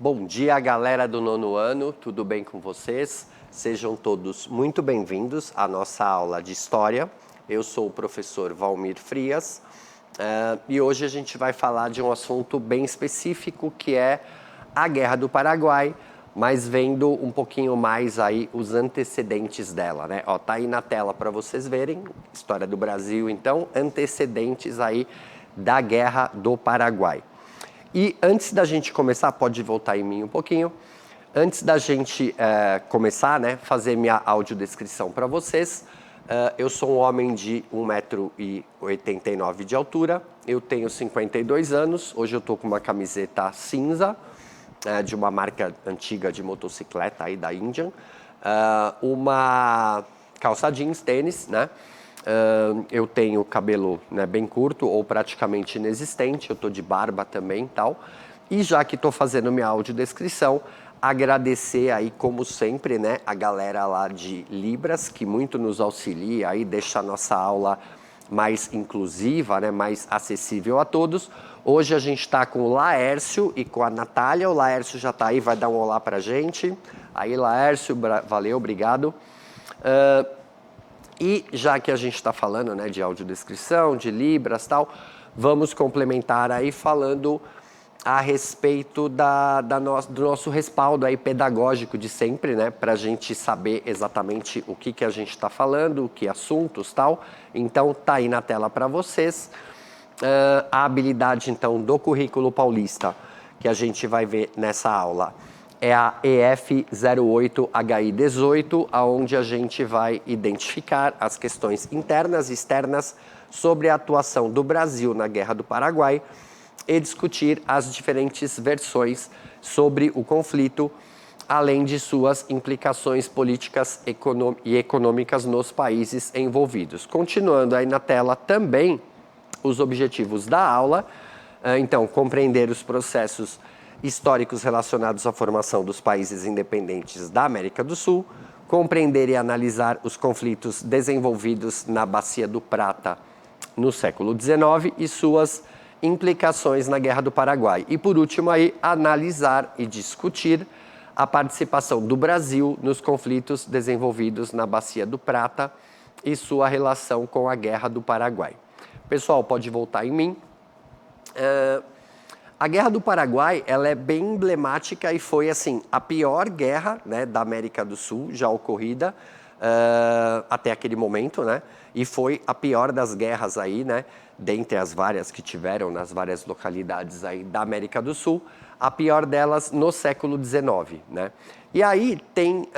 Bom dia, galera do nono ano, tudo bem com vocês? Sejam todos muito bem-vindos à nossa aula de História. Eu sou o professor Valmir Frias e hoje a gente vai falar de um assunto bem específico que é a Guerra do Paraguai, mas vendo um pouquinho mais aí os antecedentes dela, né? Ó, tá aí na tela para vocês verem, História do Brasil, então, antecedentes aí da Guerra do Paraguai. E antes da gente começar, pode voltar em mim um pouquinho, antes da gente começar, né, fazer minha audiodescrição para vocês, eu sou um homem de 1,89 m de altura, eu tenho 52 anos, hoje eu estou com uma camiseta cinza, de uma marca antiga de motocicleta aí da Indian, uma calça jeans, tênis, né? Eu tenho cabelo, né, bem curto ou praticamente inexistente, eu estou de barba também e tal. E já que estou fazendo minha audiodescrição, agradecer aí, como sempre, né, a galera lá de Libras, que muito nos auxilia aí, deixa a nossa aula mais inclusiva, né, mais acessível a todos. Hoje a gente está com o Laércio e com a Natália. O Laércio já está aí, vai dar um olá pra gente. Aí, Laércio, valeu, obrigado. E já que a gente está falando, né, de audiodescrição, de Libras e tal, vamos complementar aí falando a respeito do nosso respaldo aí pedagógico de sempre, né, para a gente saber exatamente o que a gente está falando, que assuntos tal. Então, tá aí na tela para vocês. A habilidade, então, do currículo paulista que a gente vai ver nessa aula é a EF08HI18, onde a gente vai identificar as questões internas e externas sobre a atuação do Brasil na Guerra do Paraguai e discutir as diferentes versões sobre o conflito, além de suas implicações políticas e econômicas nos países envolvidos. Continuando aí na tela também os objetivos da aula, então, compreender os processos históricos relacionados à formação dos países independentes da América do Sul, compreender e analisar os conflitos desenvolvidos na Bacia do Prata no século XIX e suas implicações na Guerra do Paraguai. E, por último, aí, analisar e discutir a participação do Brasil nos conflitos desenvolvidos na Bacia do Prata e sua relação com a Guerra do Paraguai. Pessoal, pode voltar em mim. A Guerra do Paraguai, ela é bem emblemática e foi, assim, a pior guerra, né, da América do Sul já ocorrida até aquele momento, né? E foi a pior das guerras aí, né, dentre as várias que tiveram nas várias localidades aí da América do Sul, a pior delas no século XIX, né? E aí tem,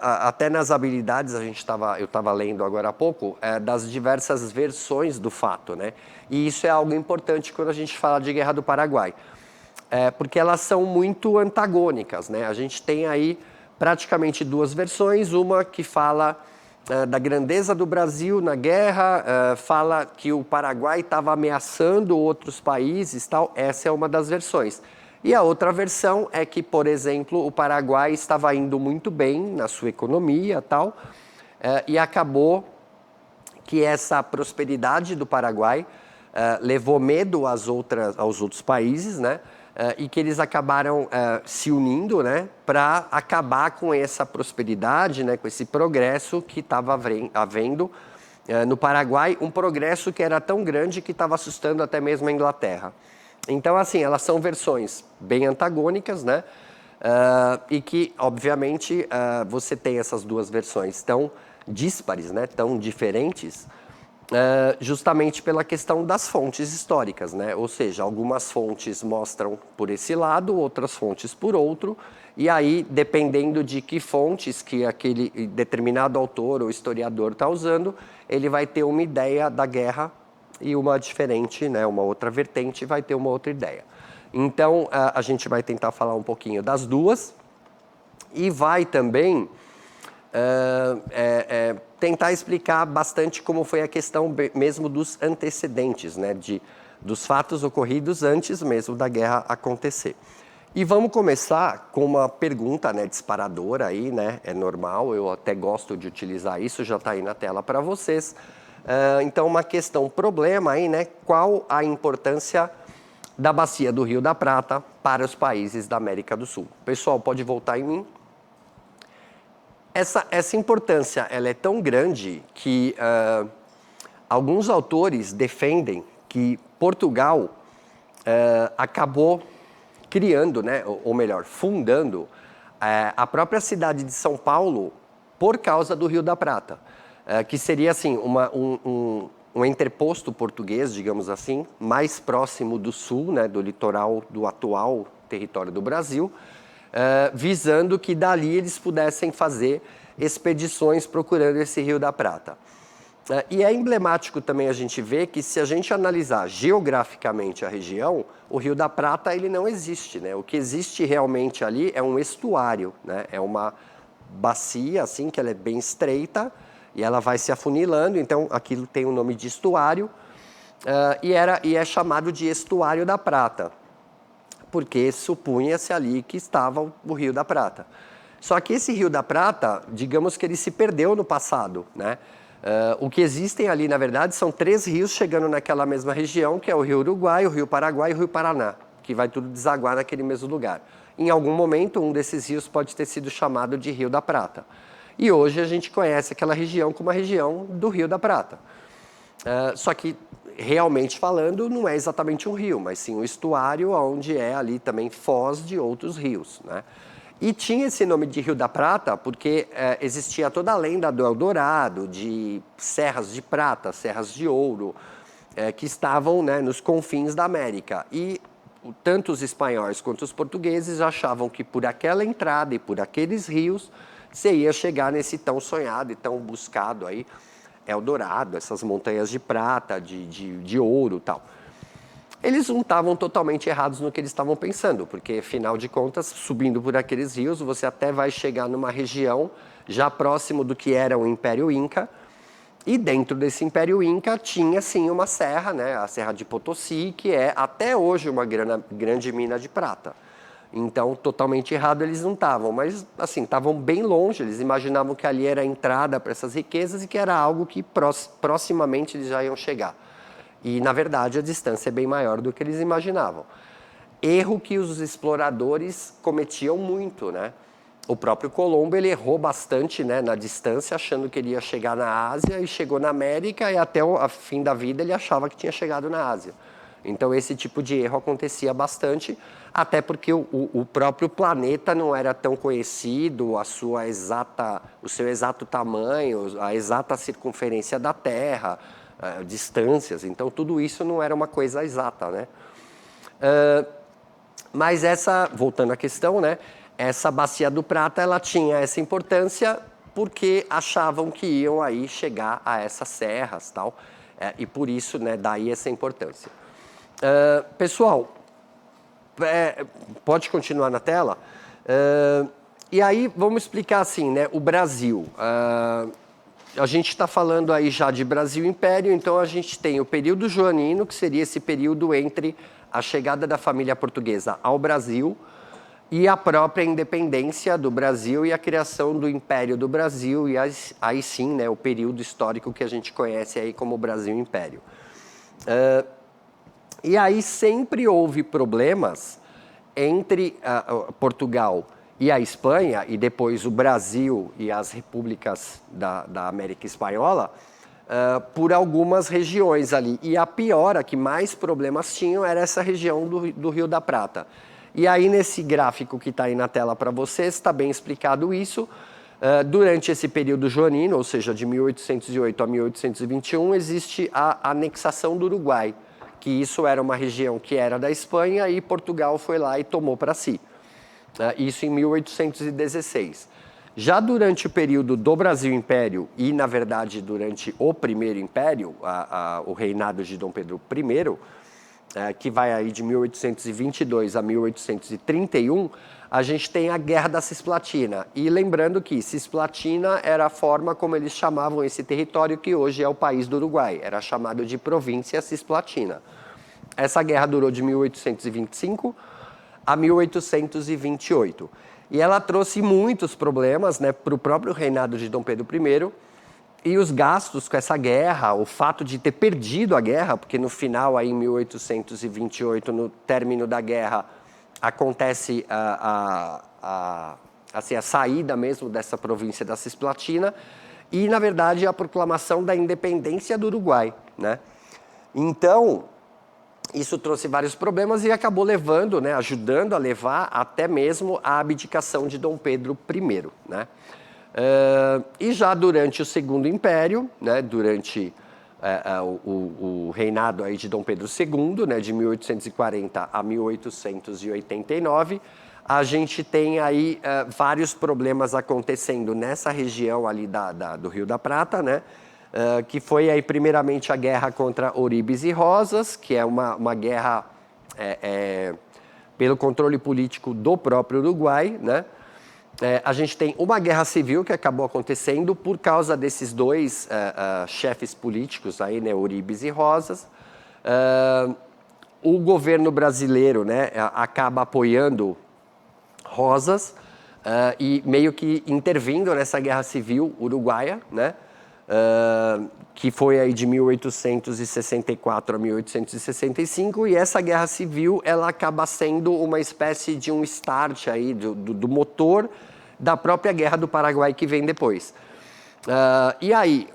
até nas habilidades, eu estava lendo agora há pouco, das diversas versões do fato, né? E isso é algo importante quando a gente fala de Guerra do Paraguai, porque elas são muito antagônicas, né? A gente tem aí praticamente duas versões, uma que fala da grandeza do Brasil na guerra, fala que o Paraguai estava ameaçando outros países, tal. Essa é uma das versões. E a outra versão é que, por exemplo, o Paraguai estava indo muito bem na sua economia, tal, e acabou que essa prosperidade do Paraguai levou medo aos outros países, né? E que eles acabaram se unindo, né, para acabar com essa prosperidade, né, com esse progresso que estava havendo no Paraguai, um progresso que era tão grande que estava assustando até mesmo a Inglaterra. Então, assim, elas são versões bem antagônicas, né? E que, obviamente, você tem essas duas versões tão díspares, né? Tão diferentes, justamente pela questão das fontes históricas, né? Ou seja, algumas fontes mostram por esse lado, outras fontes por outro, e aí, dependendo de que fontes que aquele determinado autor ou historiador está usando, ele vai ter uma ideia da guerra e uma diferente, né, uma outra vertente vai ter uma outra ideia. Então, a gente vai tentar falar um pouquinho das duas e vai também tentar explicar bastante como foi a questão mesmo dos antecedentes, né, dos fatos ocorridos antes mesmo da guerra acontecer. E vamos começar com uma pergunta, né, disparadora aí, né, é normal, eu até gosto de utilizar isso, já está aí na tela para vocês. Então, uma questão, problema aí, né, qual a importância da bacia do Rio da Prata para os países da América do Sul. Pessoal, pode voltar em mim. Essa importância ela é tão grande que alguns autores defendem que Portugal acabou criando, né, ou melhor, fundando a própria cidade de São Paulo por causa do Rio da Prata, que seria assim um entreposto português, digamos assim, mais próximo do sul, né, do litoral do atual território do Brasil, visando que dali eles pudessem fazer expedições procurando esse Rio da Prata. E é emblemático também a gente ver que se a gente analisar geograficamente a região, o Rio da Prata ele não existe, né? O que existe realmente ali é um estuário, né? É uma bacia assim que ela é bem estreita e ela vai se afunilando, então aquilo tem o nome de estuário e é chamado de Estuário da Prata, porque supunha-se ali que estava o Rio da Prata. Só que esse Rio da Prata, digamos que ele se perdeu no passado, né? O que existem ali, na verdade, são 3 rios chegando naquela mesma região, que é o Rio Uruguai, o Rio Paraguai e o Rio Paraná, que vai tudo desaguar naquele mesmo lugar. Em algum momento, um desses rios pode ter sido chamado de Rio da Prata. E hoje a gente conhece aquela região como a região do Rio da Prata. Só que, realmente falando, não é exatamente um rio, mas sim um estuário onde é ali também foz de outros rios, né? E tinha esse nome de Rio da Prata porque existia toda a lenda do Eldorado, de serras de prata, serras de ouro, que estavam, né, nos confins da América. E tanto os espanhóis quanto os portugueses achavam que por aquela entrada e por aqueles rios você ia chegar nesse tão sonhado e tão buscado aí Eldorado, essas montanhas de prata, de ouro e tal. Eles não estavam totalmente errados no que eles estavam pensando, porque, afinal de contas, subindo por aqueles rios, você até vai chegar numa região já próximo do que era o Império Inca, e dentro desse Império Inca tinha, sim, uma serra, né, a Serra de Potosí, que é até hoje uma grande mina de prata. Então, totalmente errado eles não estavam, mas, assim, estavam bem longe, eles imaginavam que ali era a entrada para essas riquezas e que era algo que proximamente eles já iam chegar. E, na verdade, a distância é bem maior do que eles imaginavam. Erro que os exploradores cometiam muito, né? O próprio Colombo, ele errou bastante, né, na distância, achando que ele ia chegar na Ásia, e chegou na América, e até o fim da vida ele achava que tinha chegado na Ásia. Então, esse tipo de erro acontecia bastante, até porque o próprio planeta não era tão conhecido, o seu exato tamanho, a exata circunferência da Terra, distâncias, então tudo isso não era uma coisa exata, né? Mas voltando à questão, né? Essa bacia do Prata, ela tinha essa importância porque achavam que iam aí chegar a essas serras, tal, e por isso, né? Daí essa importância. Pessoal, pode continuar na tela? E aí vamos explicar assim, né? O Brasil. A gente está falando aí já de Brasil Império, então a gente tem o período joanino, que seria esse período entre a chegada da família portuguesa ao Brasil e a própria independência do Brasil e a criação do Império do Brasil, e aí sim, né, o período histórico que a gente conhece aí como Brasil Império. E aí sempre houve problemas entre Portugal e a Espanha, e depois o Brasil e as repúblicas da América Espanhola, por algumas regiões ali. E a pior, a que mais problemas tinham, era essa região do Rio da Prata. E aí, nesse gráfico que está aí na tela para vocês, está bem explicado isso. Durante esse período joanino, ou seja, de 1808 a 1821, existe a anexação do Uruguai, que isso era uma região que era da Espanha e Portugal foi lá e tomou para si. Isso em 1816. Já durante o período do Brasil Império e, na verdade, durante o Primeiro Império, o reinado de Dom Pedro I, que vai aí de 1822 a 1831, a gente tem a Guerra da Cisplatina. E lembrando que Cisplatina era a forma como eles chamavam esse território que hoje é o país do Uruguai. Era chamado de Província Cisplatina. Essa guerra durou de 1825 a 1828. E ela trouxe muitos problemas, né, para o próprio reinado de Dom Pedro I, E os gastos com essa guerra, o fato de ter perdido a guerra, porque no final, aí, em 1828, no término da guerra, acontece assim, a saída mesmo dessa província da Cisplatina e, na verdade, a proclamação da independência do Uruguai, né? Então, isso trouxe vários problemas e acabou levando, né, ajudando a levar até mesmo a abdicação de Dom Pedro I, né? E já durante o Segundo Império, né, durante o reinado aí de Dom Pedro II, né, de 1840 a 1889, a gente tem aí vários problemas acontecendo nessa região ali do Rio da Prata, né, que foi aí primeiramente a guerra contra Oríbes e Rosas, que é uma guerra pelo controle político do próprio Uruguai, né? A gente tem uma guerra civil que acabou acontecendo por causa desses dois chefes políticos aí, né, Oríbes e Rosas. O governo brasileiro, né, acaba apoiando Rosas e meio que intervindo nessa guerra civil uruguaia, né, que foi aí de 1864 a 1865, e essa guerra civil ela acaba sendo uma espécie de um start aí do motor da própria Guerra do Paraguai que vem depois. E aí,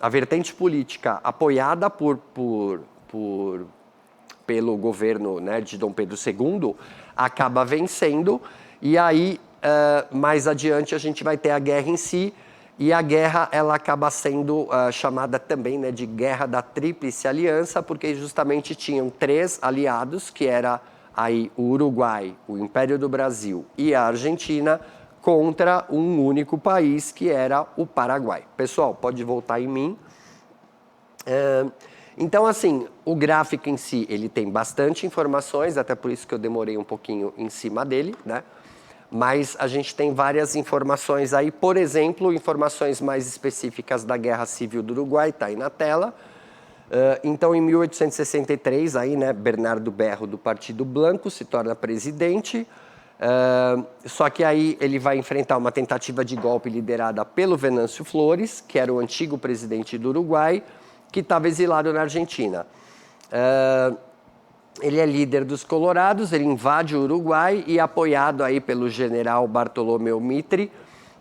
a vertente política apoiada pelo governo, né, de Dom Pedro II acaba vencendo, e aí, mais adiante, a gente vai ter a guerra em si, e a guerra ela acaba sendo chamada também, né, de Guerra da Tríplice Aliança, porque justamente tinham três aliados, que era aí o Uruguai, o Império do Brasil e a Argentina, contra um único país, que era o Paraguai. Pessoal, pode voltar em mim. Então, assim, o gráfico em si, ele tem bastante informações, até por isso que eu demorei um pouquinho em cima dele, né? Mas a gente tem várias informações aí, por exemplo, informações mais específicas da Guerra Civil do Uruguai, tá aí na tela. Então, em 1863, aí, né, Bernardo Berro, do Partido Blanco, se torna presidente. Só que aí ele vai enfrentar uma tentativa de golpe liderada pelo Venâncio Flores, que era o antigo presidente do Uruguai, que estava exilado na Argentina. Ele é líder dos Colorados, ele invade o Uruguai e apoiado aí pelo general Bartolomeu Mitre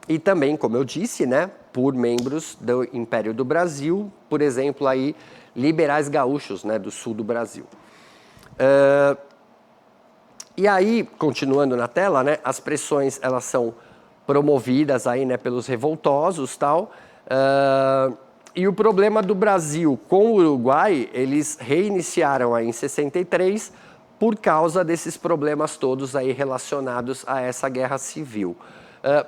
e também, como eu disse, né, por membros do Império do Brasil, por exemplo, aí liberais gaúchos, né, do sul do Brasil. E aí, continuando na tela, né, as pressões elas são promovidas aí, né, pelos revoltosos, tal. E o problema do Brasil com o Uruguai, eles reiniciaram aí em 63 por causa desses problemas todos aí relacionados a essa guerra civil.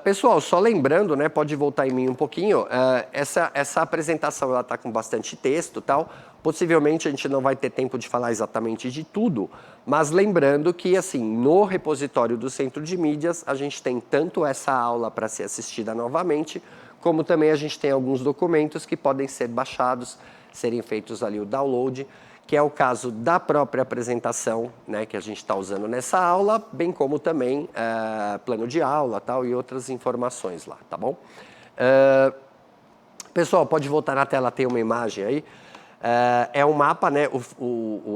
Pessoal, só lembrando, né, pode voltar em mim um pouquinho, essa apresentação ela está com bastante texto e tal, possivelmente a gente não vai ter tempo de falar exatamente de tudo, mas lembrando que, assim, no repositório do Centro de Mídias, a gente tem tanto essa aula para ser assistida novamente, como também a gente tem alguns documentos que podem ser baixados, serem feitos ali o download, que é o caso da própria apresentação, né, que a gente está usando nessa aula, bem como também plano de aula, tal, e outras informações lá, tá bom? Pessoal, pode voltar na tela, tem uma imagem aí. É um mapa, né,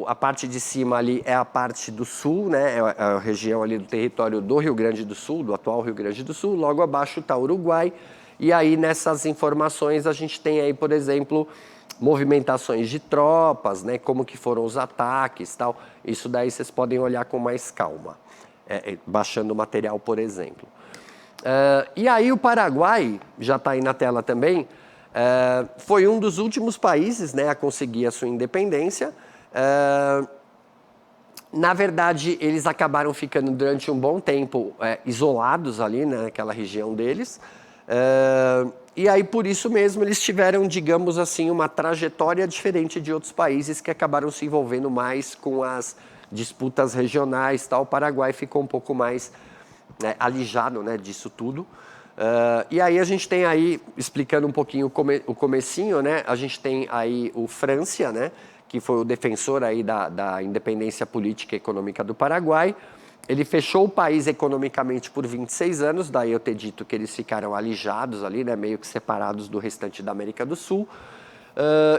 a parte de cima ali é a parte do sul, né, é a região ali do território do Rio Grande do Sul, do atual Rio Grande do Sul, logo abaixo está o Uruguai, e aí nessas informações a gente tem aí, por exemplo, movimentações de tropas, né, como que foram os ataques, tal. Isso daí vocês podem olhar com mais calma, baixando o material, por exemplo. E aí o Paraguai, já está aí na tela também, foi um dos últimos países, né, a conseguir a sua independência. Na verdade, eles acabaram ficando durante um bom tempo isolados ali, né, naquela região deles. E aí, por isso mesmo, eles tiveram, digamos assim, uma trajetória diferente de outros países que acabaram se envolvendo mais com as disputas regionais, tal. O Paraguai ficou um pouco mais, né, alijado, né, disso tudo. E aí a gente tem aí, explicando um pouquinho o comecinho, né, a gente tem aí o Francia, né, que foi o defensor aí da independência política e econômica do Paraguai. Ele fechou o país economicamente por 26 anos, daí eu ter dito que eles ficaram alijados ali, né, meio que separados do restante da América do Sul.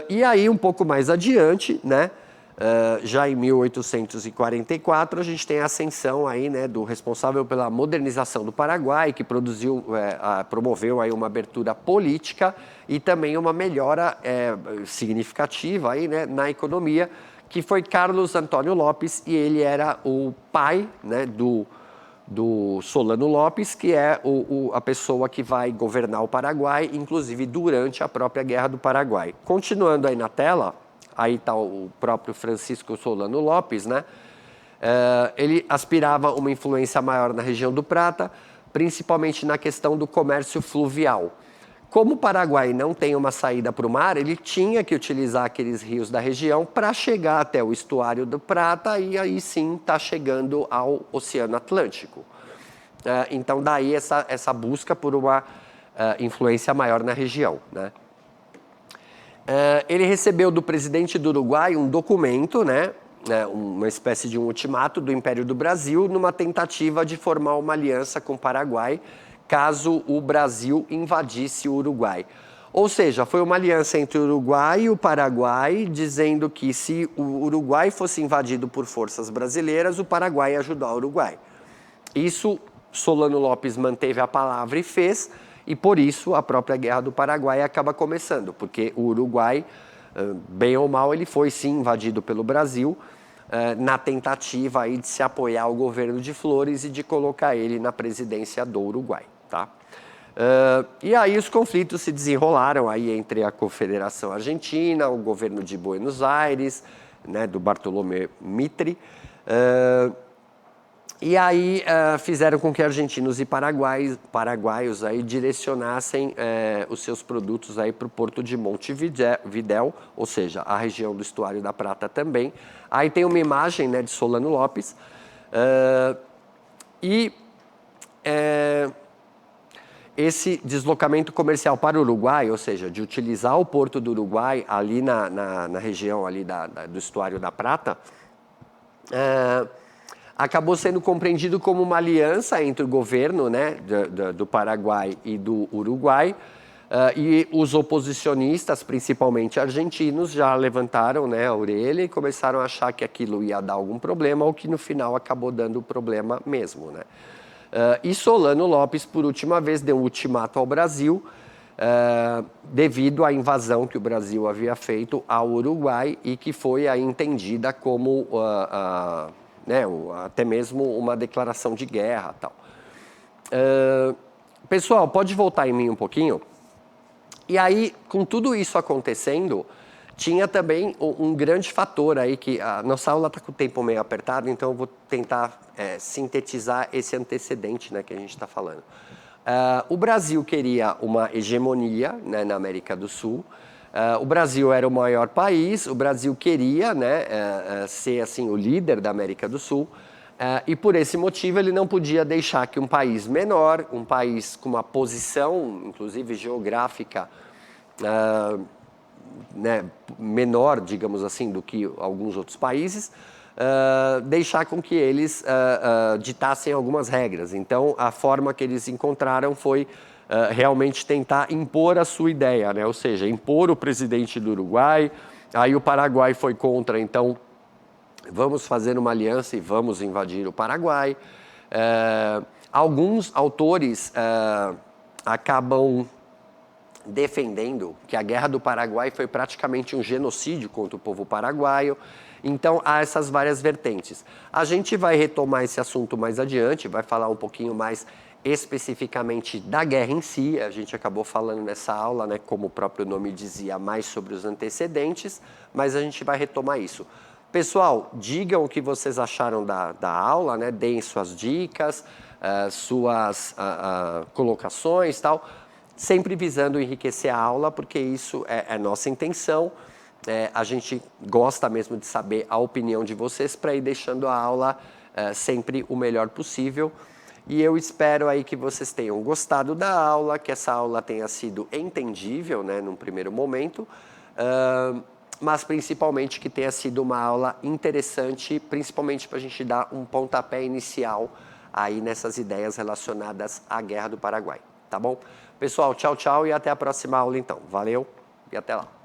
E aí, um pouco mais adiante, né, já em 1844, a gente tem a ascensão aí, né, do responsável pela modernização do Paraguai, que promoveu aí uma abertura política e também uma melhora significativa aí, né, na economia, que foi Carlos Antônio Lopes, e ele era o pai, né, do Solano Lopes, que é a pessoa que vai governar o Paraguai, inclusive durante a própria Guerra do Paraguai. Continuando aí na tela, aí está o próprio Francisco Solano Lopes, né? Ele aspirava uma influência maior na região do Prata, principalmente na questão do comércio fluvial. Como o Paraguai não tem uma saída para o mar, ele tinha que utilizar aqueles rios da região para chegar até o estuário do Prata e aí sim está chegando ao Oceano Atlântico. Então, daí essa busca por uma influência maior na região, né? Ele recebeu do presidente do Uruguai um documento, né, uma espécie de um ultimato do Império do Brasil, numa tentativa de formar uma aliança com o Paraguai, caso o Brasil invadisse o Uruguai. Ou seja, foi uma aliança entre o Uruguai e o Paraguai, dizendo que se o Uruguai fosse invadido por forças brasileiras, o Paraguai ia ajudar o Uruguai. Isso Solano Lopes manteve a palavra e fez, e por isso a própria Guerra do Paraguai acaba começando, porque o Uruguai, bem ou mal, ele foi sim invadido pelo Brasil, na tentativa aí de se apoiar ao governo de Flores e de colocar ele na presidência do Uruguai, tá? E aí os conflitos se desenrolaram aí entre a Confederação Argentina, o governo de Buenos Aires, né, do Bartolomé Mitre, e aí fizeram com que argentinos e paraguaios aí direcionassem os seus produtos aí para o porto de Montevidéu, ou seja, a região do Estuário da Prata também. Aí tem uma imagem, né, de Solano Lopes. Esse deslocamento comercial para o Uruguai, ou seja, de utilizar o porto do Uruguai ali na região ali do Estuário da Prata, acabou sendo compreendido como uma aliança entre o governo, né, do Paraguai e do Uruguai, e os oposicionistas, principalmente argentinos, já levantaram, né, a orelha e começaram a achar que aquilo ia dar algum problema, o que no final acabou dando problema mesmo, né? E Solano Lopes, por última vez, deu um ultimato ao Brasil, devido à invasão que o Brasil havia feito ao Uruguai e que foi aí entendida como né, até mesmo uma declaração de guerra, tal. Pessoal, pode voltar em mim um pouquinho? E aí, com tudo isso acontecendo, tinha também um grande fator aí que a nossa aula está com o tempo meio apertado, então eu vou tentar sintetizar esse antecedente, né, que a gente está falando. O Brasil queria uma hegemonia, né, na América do Sul. O Brasil era o maior país, o Brasil queria, né, ser assim, o líder da América do Sul, e por esse motivo ele não podia deixar que um país menor, um país com uma posição, inclusive geográfica, né, menor, digamos assim, do que alguns outros países, deixar com que eles ditassem algumas regras. Então, a forma que eles encontraram foi realmente tentar impor a sua ideia, né? Ou seja, impor o presidente do Uruguai. Aí o Paraguai foi contra, então vamos fazer uma aliança e vamos invadir o Paraguai. Alguns autores acabam defendendo que a Guerra do Paraguai foi praticamente um genocídio contra o povo paraguaio. Então, há essas várias vertentes. A gente vai retomar esse assunto mais adiante, vai falar um pouquinho mais especificamente da guerra em si. A gente acabou falando nessa aula, né, como o próprio nome dizia, mais sobre os antecedentes, mas a gente vai retomar isso. Pessoal, digam o que vocês acharam da aula, né? Deem suas dicas, suas colocações e tal, sempre visando enriquecer a aula, porque isso é nossa intenção. A gente gosta mesmo de saber a opinião de vocês para ir deixando a aula sempre o melhor possível. E eu espero aí que vocês tenham gostado da aula, que essa aula tenha sido entendível, né, num primeiro momento. mas principalmente que tenha sido uma aula interessante, principalmente para a gente dar um pontapé inicial aí nessas ideias relacionadas à Guerra do Paraguai, tá bom? Pessoal, tchau, tchau e até a próxima aula então. Valeu e até lá.